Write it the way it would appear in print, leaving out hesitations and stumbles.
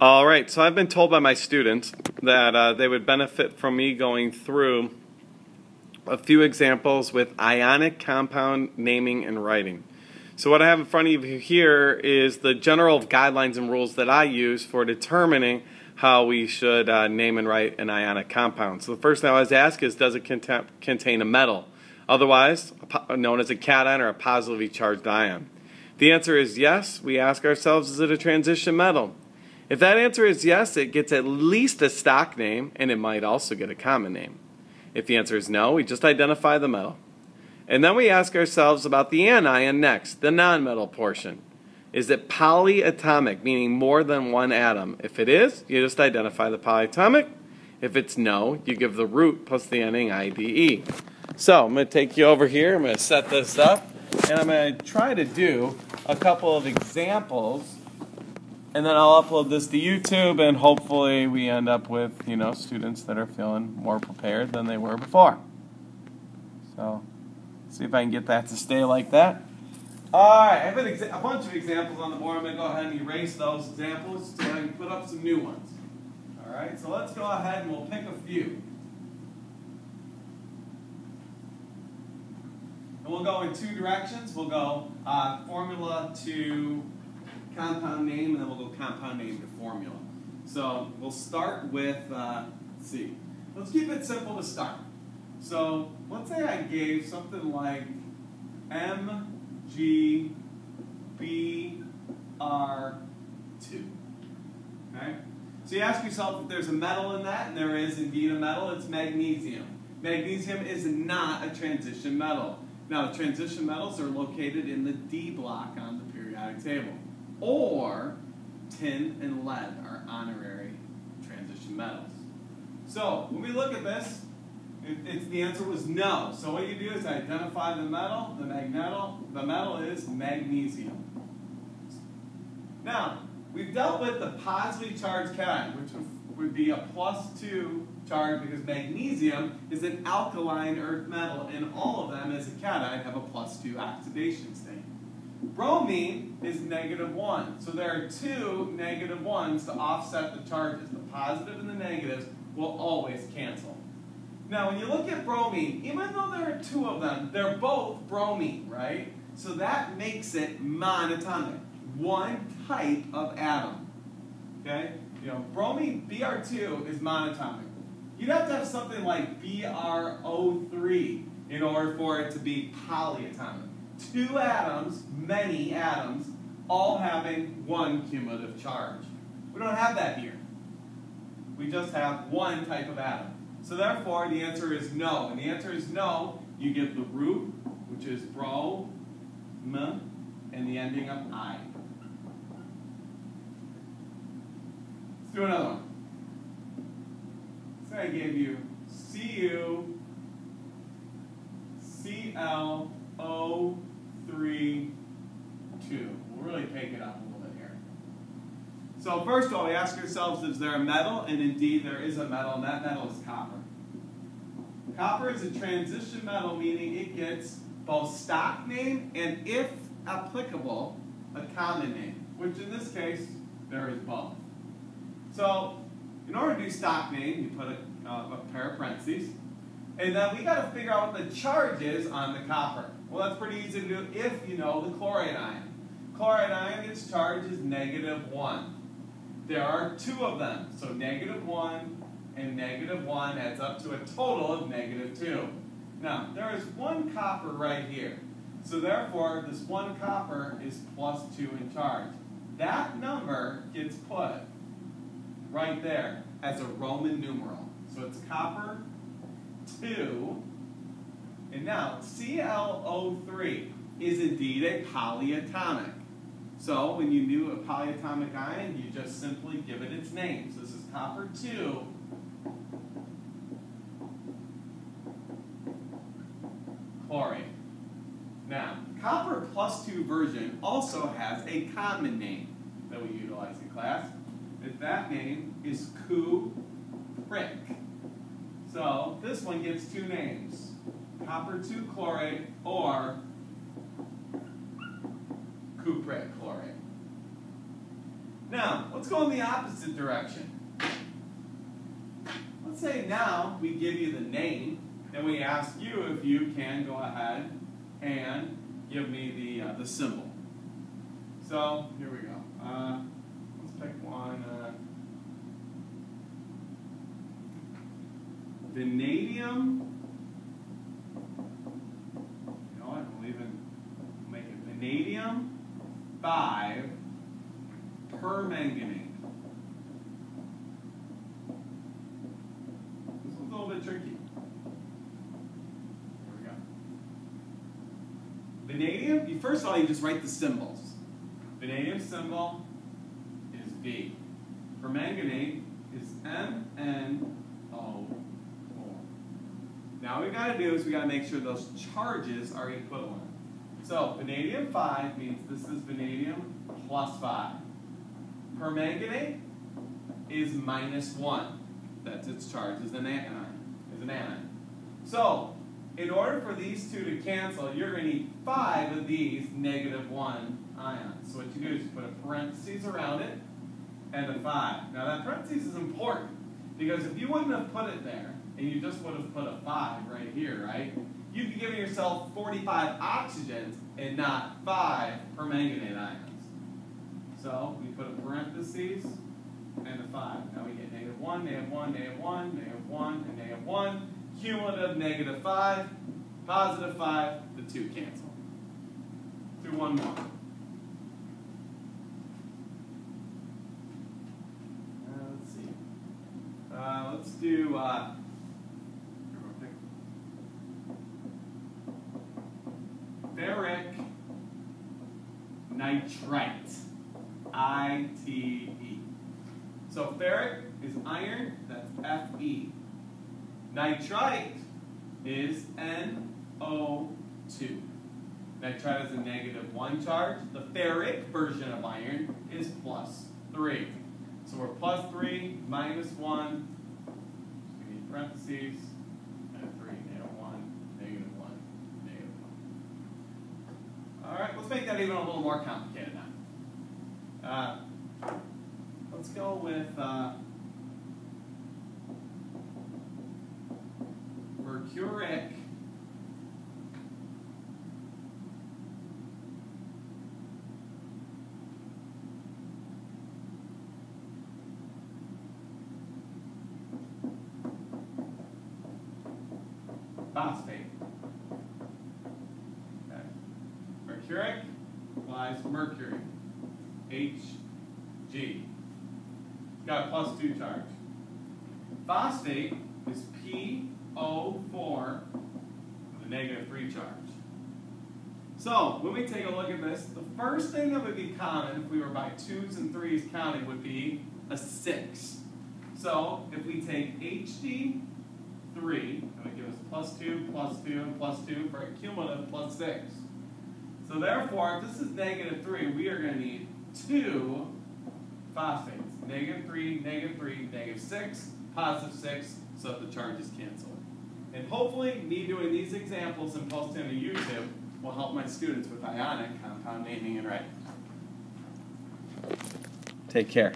All right, so I've been told by my students that they would benefit from me going through a few examples with ionic compound naming and writing. So what I have in front of you here is the general guidelines and rules that I use for determining how we should name and write an ionic compound. So the first thing I always ask is, does it contain a metal, otherwise known as a cation or a positively charged ion? If the answer is yes, we ask ourselves, is it a transition metal? If that answer is yes, it gets at least a stock name, and it might also get a common name. If the answer is no, we just identify the metal. And then we ask ourselves about the anion next, the nonmetal portion. Is it polyatomic, meaning more than one atom? If it is, you just identify the polyatomic. If it's no, you give the root plus the ending IDE. So I'm going to take you over here, I'm going to set this up, and I'm going to try to do a couple of examples. And then I'll upload this to YouTube, and hopefully we end up with, students that are feeling more prepared than they were before. So, see if I can get that to stay like that. Alright, I have a bunch of examples on the board. I'm going to go ahead and erase those examples so I can put up some new ones. Alright, so let's go ahead and we'll pick a few. And we'll go in two directions. We'll go formula to compound name, and then we'll go compound name to formula. So we'll start with, let's see, let's keep it simple to start. So let's say I gave something like MgBr2. Okay? So you ask yourself if there's a metal in that, and there is indeed a metal. It's magnesium. Magnesium is not a transition metal. Now, the transition metals are located in the D block on the periodic table. Or tin and lead are honorary transition metals. So when we look at this, the answer was no. So what you do is identify the metal. The metal is magnesium. Now, we've dealt with the positively charged cation, which would be a +2 charge because magnesium is an alkaline earth metal, and all of them as a cation have a +2 oxidation state. Bromine is -1, so there are two -1s to offset the charges. The positive and the negatives will always cancel. Now, when you look at bromine, even though there are two of them, they're both bromine, right? So that makes it monatomic, one type of atom. Okay? Bromine, Br2, is monatomic. You'd have to have something like BrO3 in order for it to be polyatomic. Two atoms, many atoms, all having one cumulative charge. We don't have that here. We just have one type of atom. So therefore, the answer is no. And the answer is no, you give the root, which is bro, m, and the ending of I. Let's do another one. So I gave you Cu, Cl, 2. We'll really take it up a little bit here. So first of all, we ask ourselves, is there a metal? And indeed, there is a metal, and that metal is copper. Copper is a transition metal, meaning it gets both stock name and, if applicable, a common name, which in this case, there is both. So in order to do stock name, you put a pair of parentheses, and then we got to figure out what the charge is on the copper. Well, that's pretty easy to do if you know the chloride ion. Chloride ion, its charge is -1. There are two of them, so -1 and -1 adds up to a total of -2. Now, there is one copper right here. So therefore, this one copper is +2 in charge. That number gets put right there as a Roman numeral. So it's copper 2. And now, ClO3 is indeed a polyatomic. So when you knew a polyatomic ion, you just simply give it its name. So this is copper 2 chlorate. Now, copper +2 version also has a common name that we utilize in class. That name is cupric. So this one gets two names. Copper 2 chlorate or cupric chlorate. Now, let's go in the opposite direction. Let's say now we give you the name, and we ask you if you can go ahead and give me the symbol. So, here we go. Let's pick one. Vanadium. You know what? We'll even make it vanadium 5 permanganate. This one's a little bit tricky. Here we go. Vanadium, first of all, you just write the symbols. Vanadium symbol is V. Permanganate is MnO4. Now what we got to do is we got to make sure those charges are equivalent. So vanadium 5 means this is vanadium plus 5. Permanganate is -1. That's its charge, is an anion. So in order for these two to cancel, you're going to need 5 of these -1 ions. So what you do is you put a parentheses around it and a 5. Now that parentheses is important because if you wouldn't have put it there and you just would have put a 5 right here, right? You'd be giving yourself 45 oxygens and not 5 permanganate ions. So we put a parentheses and a 5. Now we get -1, -1, -1, -1, and -1. Cumulative -5, positive 5, the 2 cancel. Do one more. Let's see. Let's do ferric nitrite. I-T-E. So ferric is iron, that's Fe. Nitrite is NO2. Nitrite is a -1 charge. The ferric version of iron is +3. So we're +3, -1, we need parentheses, and 3, -1, -1, -1. All right, let's make that even a little more complicated now. Let's go with mercuric phosphate. Okay. Mercuric implies mercury. Hg. Got a +2 charge. Phosphate is PO4 with a -3 charge. So when we take a look at this, the first thing that would be common if we were by 2s and 3s counting would be a 6. So if we take Hg3, that would give us +2, +2, and +2 for a cumulative +6. So therefore, if this is -3, we are going to need 2 phosphates. -3, -3, -6, +6, so that the charges cancel. And hopefully, me doing these examples and posting to YouTube will help my students with ionic compound naming and writing. Take care.